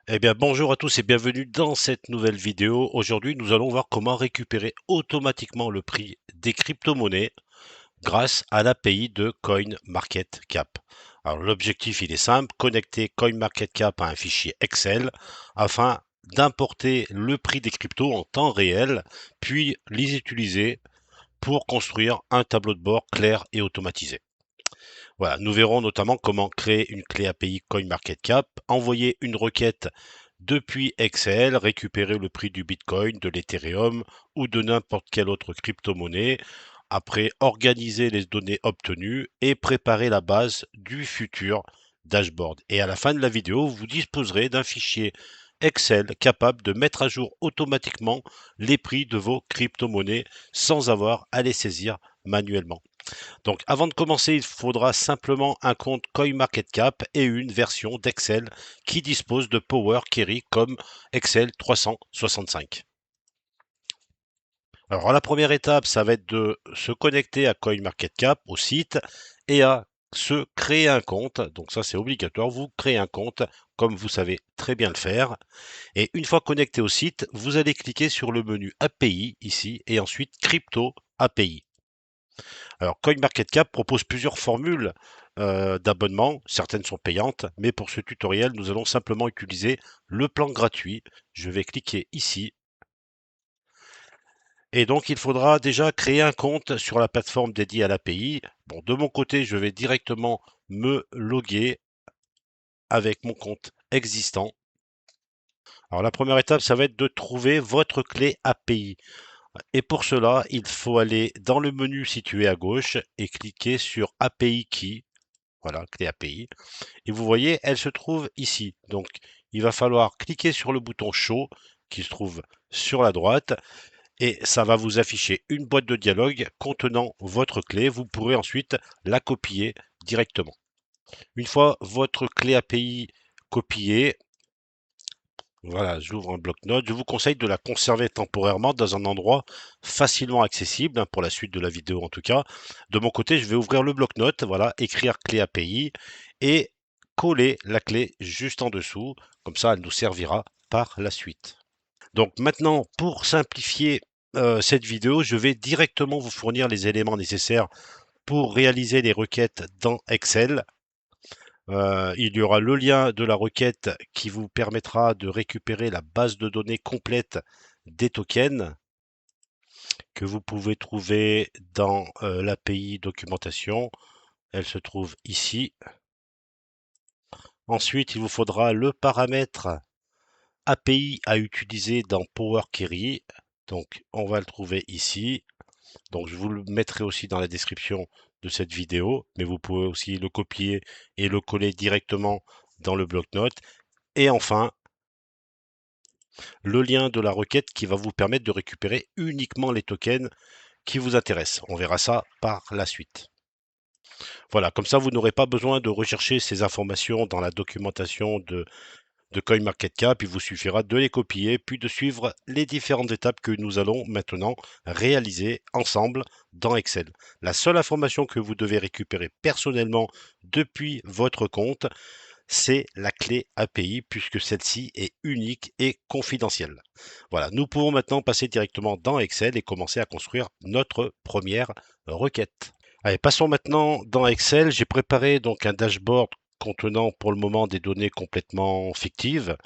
Eh bien, bonjour à tous et bienvenue dans cette nouvelle vidéo. Aujourd'hui, nous allons voir comment récupérer automatiquement le prix des crypto-monnaies grâce à l'API de CoinMarketCap. Alors, l'objectif, il est simple, connecter CoinMarketCap à un fichier Excel afin d'importer le prix des cryptos en temps réel, puis les utiliser pour construire un tableau de bord clair et automatisé. Voilà, nous verrons notamment comment créer une clé API CoinMarketCap, envoyer une requête depuis Excel, récupérer le prix du Bitcoin, de l'Ethereum ou de n'importe quelle autre crypto-monnaie, après organiser les données obtenues et préparer la base du futur dashboard. Et à la fin de la vidéo, vous disposerez d'un fichier Excel capable de mettre à jour automatiquement les prix de vos crypto-monnaies sans avoir à les saisir manuellement. Donc avant de commencer, il faudra simplement un compte CoinMarketCap et une version d'Excel qui dispose de Power Query comme Excel 365. Alors la première étape, ça va être de se connecter à CoinMarketCap, au site, et à se créer un compte. Donc ça c'est obligatoire, vous créez un compte comme vous savez très bien le faire. Et une fois connecté au site, vous allez cliquer sur le menu API ici et ensuite Crypto API. Alors, CoinMarketCap propose plusieurs formules d'abonnement, certaines sont payantes, mais pour ce tutoriel, nous allons simplement utiliser le plan gratuit. Je vais cliquer ici. Et donc, il faudra déjà créer un compte sur la plateforme dédiée à l'API. Bon, de mon côté, je vais directement me loguer avec mon compte existant. Alors, la première étape, ça va être de trouver votre clé API. Et pour cela, il faut aller dans le menu situé à gauche et cliquer sur API Key. Voilà, clé API. Et vous voyez, elle se trouve ici. Donc, il va falloir cliquer sur le bouton Show qui se trouve sur la droite et ça va vous afficher une boîte de dialogue contenant votre clé. Vous pourrez ensuite la copier directement. Une fois votre clé API copiée, voilà, j'ouvre un bloc-notes. Je vous conseille de la conserver temporairement dans un endroit facilement accessible, pour la suite de la vidéo en tout cas. De mon côté, je vais ouvrir le bloc-notes, voilà, écrire clé API et coller la clé juste en dessous. Comme ça, elle nous servira par la suite. Donc maintenant, pour simplifier cette vidéo, je vais directement vous fournir les éléments nécessaires pour réaliser les requêtes dans Excel. Il y aura le lien de la requête qui vous permettra de récupérer la base de données complète des tokens que vous pouvez trouver dans l'API documentation. Elle se trouve ici. Ensuite, il vous faudra le paramètre API à utiliser dans Power Query. Donc, on va le trouver ici. Donc, je vous le mettrai aussi dans la description de cette vidéo, mais vous pouvez aussi le copier et le coller directement dans le bloc-notes. Et enfin, le lien de la requête qui va vous permettre de récupérer uniquement les tokens qui vous intéressent. On verra ça par la suite. Voilà, comme ça, vous n'aurez pas besoin de rechercher ces informations dans la documentation de CoinMarketCap. Il vous suffira de les copier, puis de suivre les différentes étapes que nous allons maintenant réaliser ensemble dans Excel. La seule information que vous devez récupérer personnellement depuis votre compte, c'est la clé API puisque celle-ci est unique et confidentielle. Voilà, nous pouvons maintenant passer directement dans Excel et commencer à construire notre première requête. Allez, passons maintenant dans Excel. J'ai préparé donc un dashboard contenant pour le moment des données complètement fictives.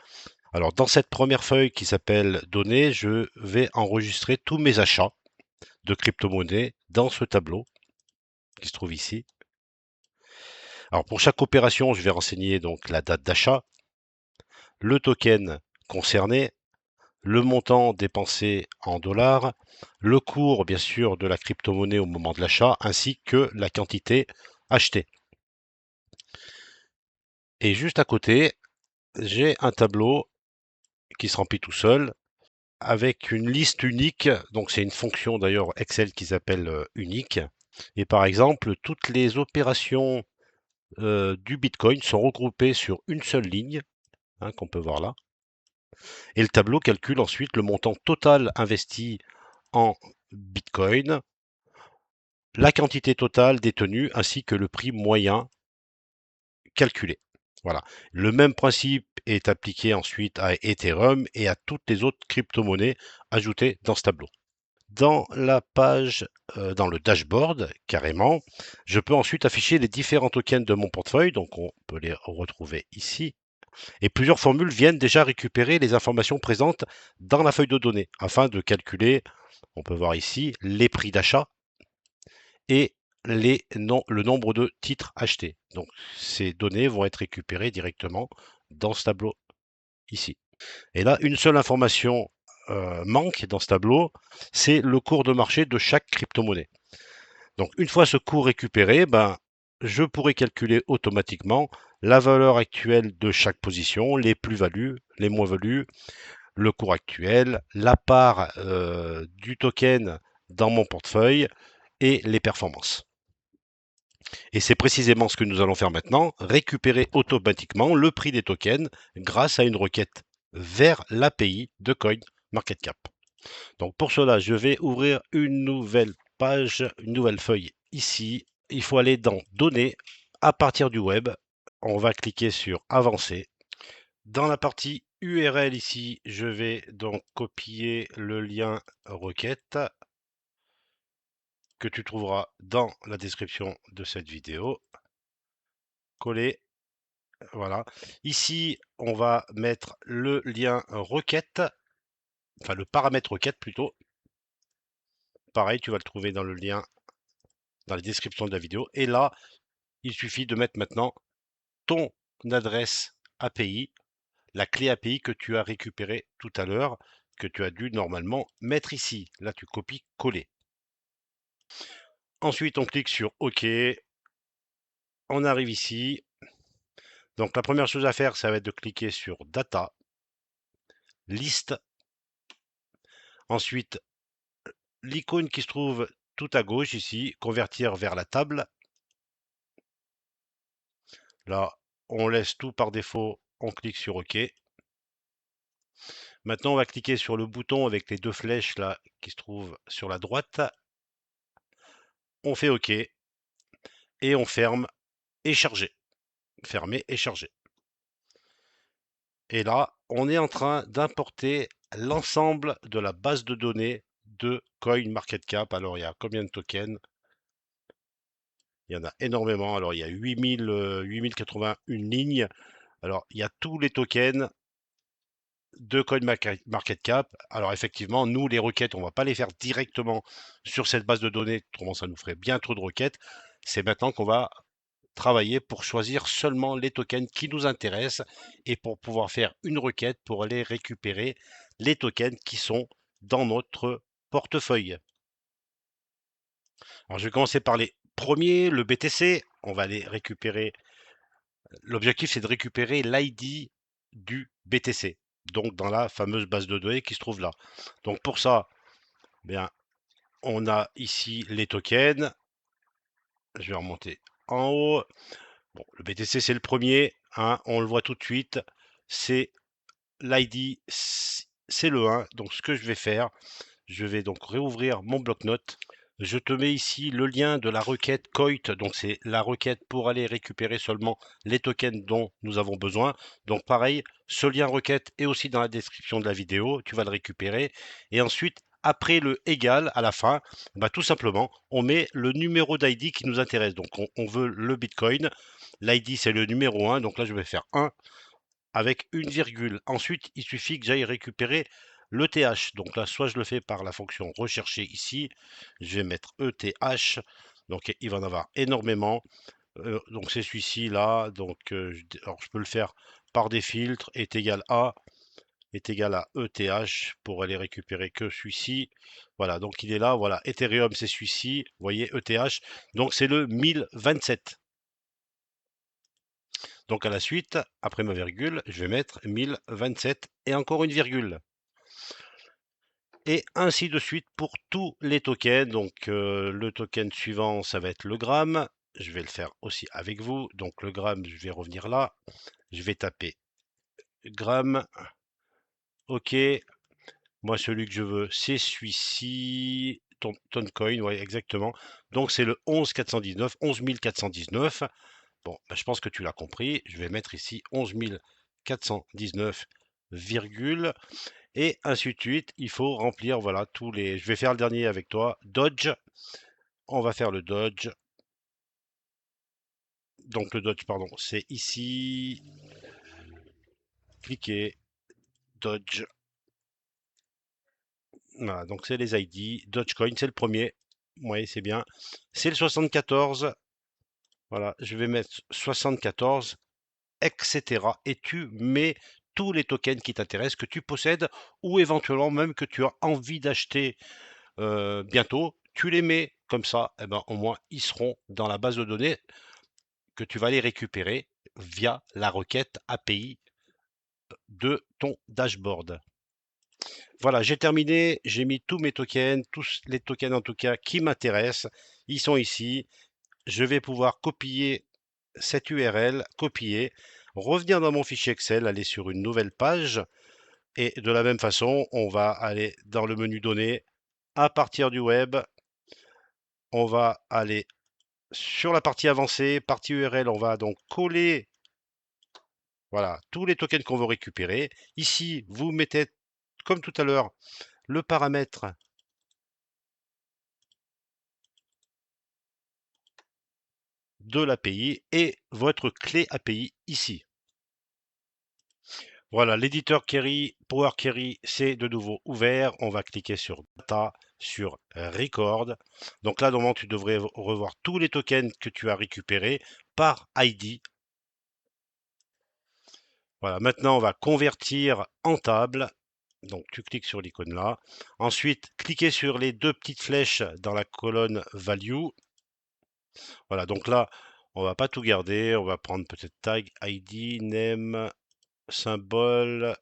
Alors dans cette première feuille qui s'appelle données, je vais enregistrer tous mes achats de crypto-monnaies dans ce tableau qui se trouve ici. Alors pour chaque opération, je vais renseigner donc la date d'achat, le token concerné, le montant dépensé en dollars, le cours bien sûr de la crypto-monnaie au moment de l'achat, ainsi que la quantité achetée. Et juste à côté, j'ai un tableau qui se remplit tout seul avec une liste unique. Donc c'est une fonction d'ailleurs Excel qui s'appelle unique. Et par exemple, toutes les opérations du Bitcoin sont regroupées sur une seule ligne, qu'on peut voir là. Et le tableau calcule ensuite le montant total investi en Bitcoin, la quantité totale détenue ainsi que le prix moyen calculé. Voilà. Le même principe est appliqué ensuite à Ethereum et à toutes les autres crypto-monnaies ajoutées dans ce tableau. Dans la page, dans le dashboard, carrément, je peux ensuite afficher les différents tokens de mon portefeuille, donc on peut les retrouver ici. Et plusieurs formules viennent déjà récupérer les informations présentes dans la feuille de données afin de calculer, on peut voir ici, les prix d'achat et le nombre de titres achetés. Donc ces données vont être récupérées directement dans ce tableau ici. Et là, une seule information manque dans ce tableau, c'est le cours de marché de chaque crypto-monnaie. Donc une fois ce cours récupéré, ben, je pourrai calculer automatiquement la valeur actuelle de chaque position, les plus-values, les moins-values, le cours actuel, la part du token dans mon portefeuille et les performances. Et c'est précisément ce que nous allons faire maintenant, récupérer automatiquement le prix des tokens grâce à une requête vers l'API de CoinMarketCap. Donc pour cela, je vais ouvrir une nouvelle page, une nouvelle feuille ici. Il faut aller dans Données à partir du web. On va cliquer sur Avancer. Dans la partie URL ici, je vais donc copier le lien requête que tu trouveras dans la description de cette vidéo. Coller, voilà. Ici, on va mettre le lien requête, enfin le paramètre requête plutôt. Pareil, tu vas le trouver dans le lien, dans la description de la vidéo. Et là, il suffit de mettre maintenant ton adresse API, la clé API que tu as récupérée tout à l'heure, que tu as dû normalement mettre ici. Là, tu copies, coller. Ensuite, on clique sur OK. On arrive ici. Donc, la première chose à faire, ça va être de cliquer sur Data, Liste. Ensuite, l'icône qui se trouve tout à gauche ici, convertir vers la table. Là, on laisse tout par défaut, on clique sur OK. Maintenant, on va cliquer sur le bouton avec les deux flèches là qui se trouvent sur la droite. On fait OK et on ferme et charger. Fermer et charger. Et là, on est en train d'importer l'ensemble de la base de données de CoinMarketCap. Alors, il y a combien de tokens? Il y en a énormément. Alors, il y a 8081 lignes. Alors, il y a tous les tokens de CoinMarketCap. Alors, effectivement, nous, les requêtes, on ne va pas les faire directement sur cette base de données. Autrement, ça nous ferait bien trop de requêtes. C'est maintenant qu'on va travailler pour choisir seulement les tokens qui nous intéressent et pour pouvoir faire une requête pour aller récupérer les tokens qui sont dans notre portefeuille. Alors, je vais commencer par les premiers, le BTC. On va aller récupérer. L'objectif, c'est de récupérer l'ID du BTC, donc dans la fameuse base de données qui se trouve là. Donc pour ça, bien, on a ici les tokens. Je vais remonter en haut. Bon, le BTC, c'est le premier, hein, on le voit tout de suite. C'est l'ID, c'est le 1. Donc ce que je vais faire, je vais donc réouvrir mon bloc-notes. Je te mets ici le lien de la requête COIT, donc c'est la requête pour aller récupérer seulement les tokens dont nous avons besoin. Donc pareil, ce lien requête est aussi dans la description de la vidéo, tu vas le récupérer. Et ensuite, après le égal à la fin, bah, tout simplement, on met le numéro d'ID qui nous intéresse. Donc on veut le Bitcoin, l'ID c'est le numéro 1, donc là je vais faire 1 avec une virgule. Ensuite, il suffit que j'aille récupérer l'ETH. Donc là, soit je le fais par la fonction rechercher ici, je vais mettre ETH, donc il va en avoir énormément. Donc c'est celui-ci là, donc alors je peux le faire par des filtres, est égal à ETH pour aller récupérer que celui-ci. Voilà, donc il est là, voilà, Ethereum c'est celui-ci, vous voyez ETH, donc c'est le 1027. Donc à la suite, après ma virgule, je vais mettre 1027 et encore une virgule. Et ainsi de suite pour tous les tokens. Donc le token suivant, ça va être le gramme. Je vais le faire aussi avec vous. Donc le gramme, je vais revenir là. Je vais taper gramme. OK. Moi, celui que je veux, c'est celui-ci. Toncoin, ouais, exactement. Donc c'est le 11419, 11419. Bon, bah, je pense que tu l'as compris. Je vais mettre ici 11 419, et ainsi de suite. Il faut remplir, voilà, tous les... Je vais faire le dernier avec toi. Dodge. On va faire le Dodge. Donc le Dodge, pardon, c'est ici. Cliquez. Dodge. Voilà, donc c'est les ID. Dogecoin, c'est le premier. Oui, c'est bien. C'est le 74. Voilà, je vais mettre 74, etc. Et tu mets tous les tokens qui t'intéressent, que tu possèdes, ou éventuellement même que tu as envie d'acheter bientôt. Tu les mets comme ça, et ben, au moins ils seront dans la base de données que tu vas les récupérer via la requête API de ton dashboard. Voilà, j'ai terminé, j'ai mis tous mes tokens, tous les tokens en tout cas qui m'intéressent. Ils sont ici. Je vais pouvoir copier cette URL, copier, revenir dans mon fichier Excel, aller sur une nouvelle page. Et de la même façon, on va aller dans le menu données. À partir du web, on va aller sur la partie avancée, partie URL, on va donc coller, voilà, tous les tokens qu'on veut récupérer. Ici, vous mettez, comme tout à l'heure, le paramètre de l'API et votre clé API ici. Voilà, l'éditeur Query, Power Query, c'est de nouveau ouvert. On va cliquer sur Data, sur Record. Donc là, normalement, tu devrais revoir tous les tokens que tu as récupérés par ID. Voilà, maintenant, on va convertir en table. Donc, tu cliques sur l'icône là. Ensuite, cliquez sur les deux petites flèches dans la colonne Value. Voilà, donc là, on va pas tout garder. On va prendre peut-être tag, ID, name, symbole,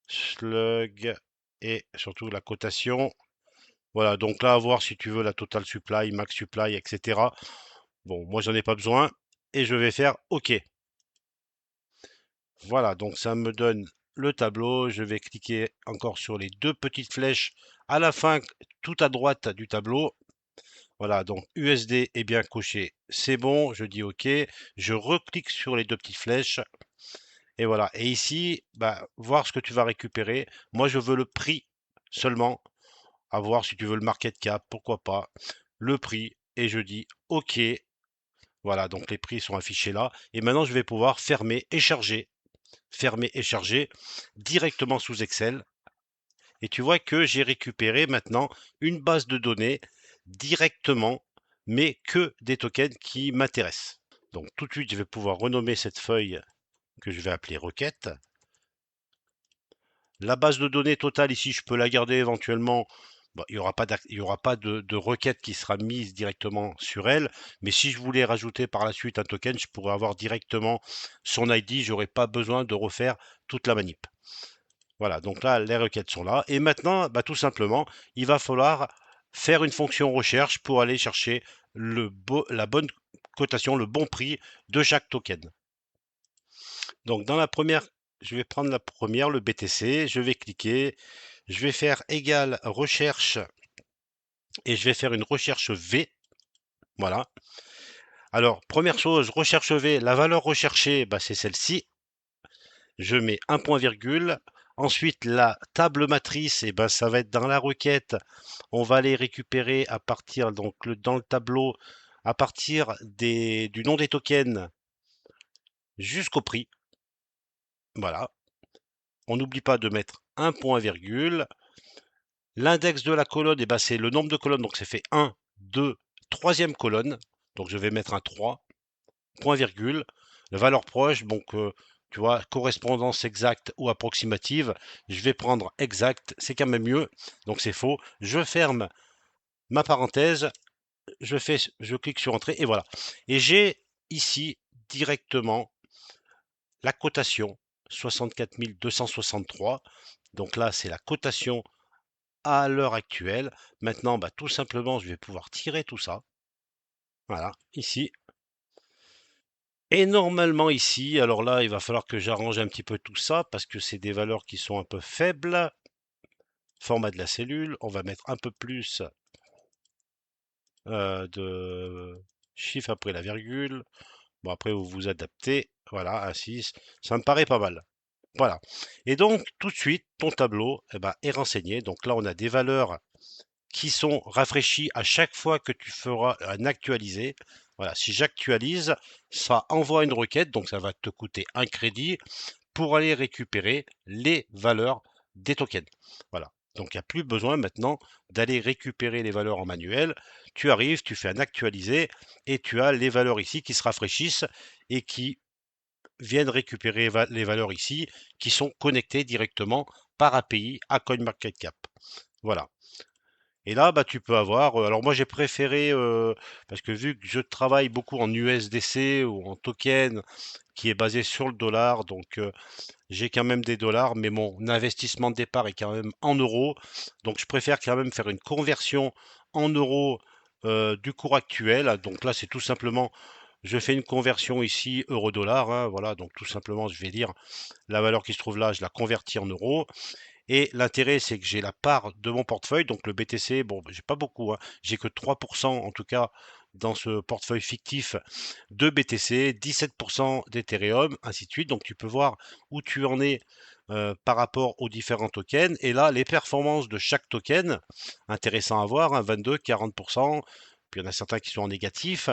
slug et surtout la cotation. Voilà, donc là, à voir si tu veux la total supply, max supply, etc. Bon, moi, j'en ai pas besoin et je vais faire OK. Voilà, donc ça me donne le tableau. Je vais cliquer encore sur les deux petites flèches à la fin, tout à droite du tableau. Voilà, donc USD est bien coché, c'est bon, je dis OK. Je reclique sur les deux petites flèches et voilà. Et ici, bah, voir ce que tu vas récupérer. Moi, je veux le prix seulement. À voir si tu veux le market cap, pourquoi pas. Le prix et je dis OK. Voilà, donc les prix sont affichés là. Et maintenant, je vais pouvoir fermer et charger directement sous Excel. Et tu vois que j'ai récupéré maintenant une base de données directement, mais que des tokens qui m'intéressent. Donc tout de suite, je vais pouvoir renommer cette feuille que je vais appeler requête. La base de données totale ici, je peux la garder éventuellement. Bon, il n'y aura pas de requête qui sera mise directement sur elle. Mais si je voulais rajouter par la suite un token, je pourrais avoir directement son ID. J'aurais pas besoin de refaire toute la manip. Voilà, donc là, les requêtes sont là. Et maintenant, bah, tout simplement, il va falloir faire une fonction recherche pour aller chercher la bonne cotation, le bon prix de chaque token. Donc dans la première, je vais prendre la première, le BTC, je vais cliquer, je vais faire égal recherche et je vais faire une recherche V. Voilà. Alors, première chose, recherche V, la valeur recherchée, bah, c'est celle-ci. Je mets un point virgule. Ensuite, la table matrice, et ben, ça va être dans la requête. On va les récupérer à partir, donc dans le tableau, à partir du nom des tokens jusqu'au prix. Voilà. On n'oublie pas de mettre un point virgule. L'index de la colonne, et ben, c'est le nombre de colonnes, donc c'est fait 1, 2, troisième colonne. Donc je vais mettre un 3, point virgule. La valeur proche, donc tu vois, correspondance exacte ou approximative. Je vais prendre exact, c'est quand même mieux. Donc c'est faux. Je ferme ma parenthèse, je clique sur entrée et voilà. Et j'ai ici directement la cotation 64 263. Donc là, c'est la cotation à l'heure actuelle. Maintenant, bah, tout simplement, je vais pouvoir tirer tout ça. Voilà, ici. Et normalement ici, alors là, il va falloir que j'arrange un petit peu tout ça parce que c'est des valeurs qui sont un peu faibles. Format de la cellule, on va mettre un peu plus de chiffres après la virgule. Bon, après, vous vous adaptez. Voilà, à 6, ça me paraît pas mal. Voilà. Et donc, tout de suite, ton tableau eh ben, est renseigné. Donc là, on a des valeurs qui sont rafraîchies à chaque fois que tu feras un actualisé. Voilà, si j'actualise, ça envoie une requête, donc ça va te coûter un crédit pour aller récupérer les valeurs des tokens. Voilà. Donc il n'y a plus besoin maintenant d'aller récupérer les valeurs en manuel. Tu arrives, tu fais un actualisé et tu as les valeurs ici qui se rafraîchissent et qui viennent récupérer les valeurs ici qui sont connectées directement par API à CoinMarketCap. Voilà. Et là, bah, tu peux avoir. Alors moi, j'ai préféré parce que vu que je travaille beaucoup en USDC ou en token qui est basé sur le dollar, donc j'ai quand même des dollars, mais mon investissement de départ est quand même en euros. Donc je préfère quand même faire une conversion en euros du cours actuel. Donc là, c'est tout simplement, je fais une conversion ici euro-dollar, hein, voilà, donc tout simplement, je vais dire la valeur qui se trouve là, je la convertis en euros. Et l'intérêt, c'est que j'ai la part de mon portefeuille, donc le BTC, bon, j'ai pas beaucoup, hein, j'ai que 3% en tout cas dans ce portefeuille fictif de BTC, 17% d'Ethereum, ainsi de suite. Donc tu peux voir où tu en es par rapport aux différents tokens. Et là, les performances de chaque token, intéressant à voir, hein, 22, 40%, puis il y en a certains qui sont en négatif.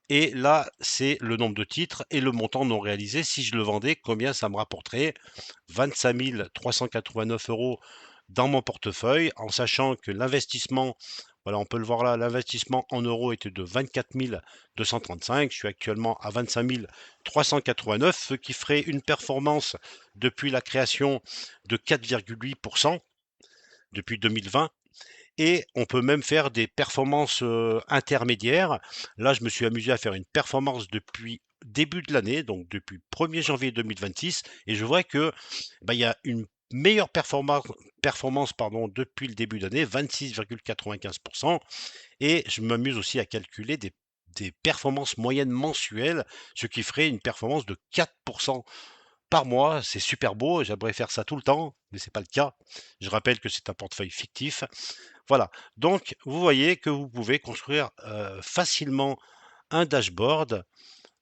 Et là, c'est le nombre de titres et le montant non réalisé. Si je le vendais, combien ça me rapporterait? 25 389 euros dans mon portefeuille, en sachant que l'investissement, voilà, on peut le voir là, l'investissement en euros était de 24 235. Je suis actuellement à 25 389, ce qui ferait une performance depuis la création de 4,8% depuis 2020. Et on peut même faire des performances intermédiaires. Là, je me suis amusé à faire une performance depuis début de l'année, donc depuis 1er janvier 2026, et je vois que bah, il y a une meilleure performance pardon, depuis le début d'année, 26,95%, et je m'amuse aussi à calculer des performances moyennes mensuelles, ce qui ferait une performance de 4% par mois. C'est super beau, j'aimerais faire ça tout le temps, mais c'est pas le cas. Je rappelle que c'est un portefeuille fictif. Voilà, donc vous voyez que vous pouvez construire facilement un dashboard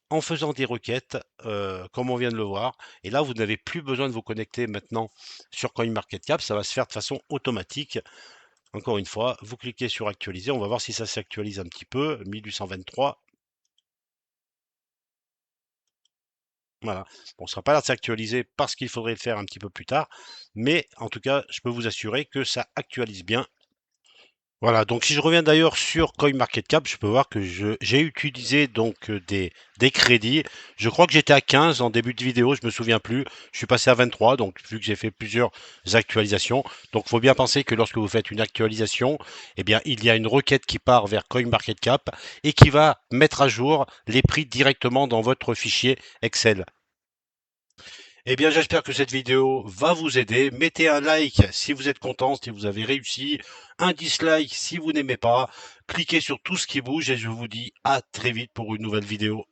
en faisant des requêtes, comme on vient de le voir. Et là, vous n'avez plus besoin de vous connecter maintenant sur CoinMarketCap, ça va se faire de façon automatique. Encore une fois, vous cliquez sur actualiser, on va voir si ça s'actualise un petit peu, 1823. Voilà, bon, ça ne sera pas l'air de s'actualiser parce qu'il faudrait le faire un petit peu plus tard, mais en tout cas, je peux vous assurer que ça actualise bien. Voilà, donc si je reviens d'ailleurs sur CoinMarketCap, je peux voir que j'ai utilisé donc des crédits. Je crois que j'étais à 15 en début de vidéo, je me souviens plus. Je suis passé à 23, donc vu que j'ai fait plusieurs actualisations. Donc il faut bien penser que lorsque vous faites une actualisation, eh bien il y a une requête qui part vers CoinMarketCap et qui va mettre à jour les prix directement dans votre fichier Excel. Eh bien, j'espère que cette vidéo va vous aider. Mettez un like si vous êtes content, si vous avez réussi. Un dislike si vous n'aimez pas. Cliquez sur tout ce qui bouge et je vous dis à très vite pour une nouvelle vidéo.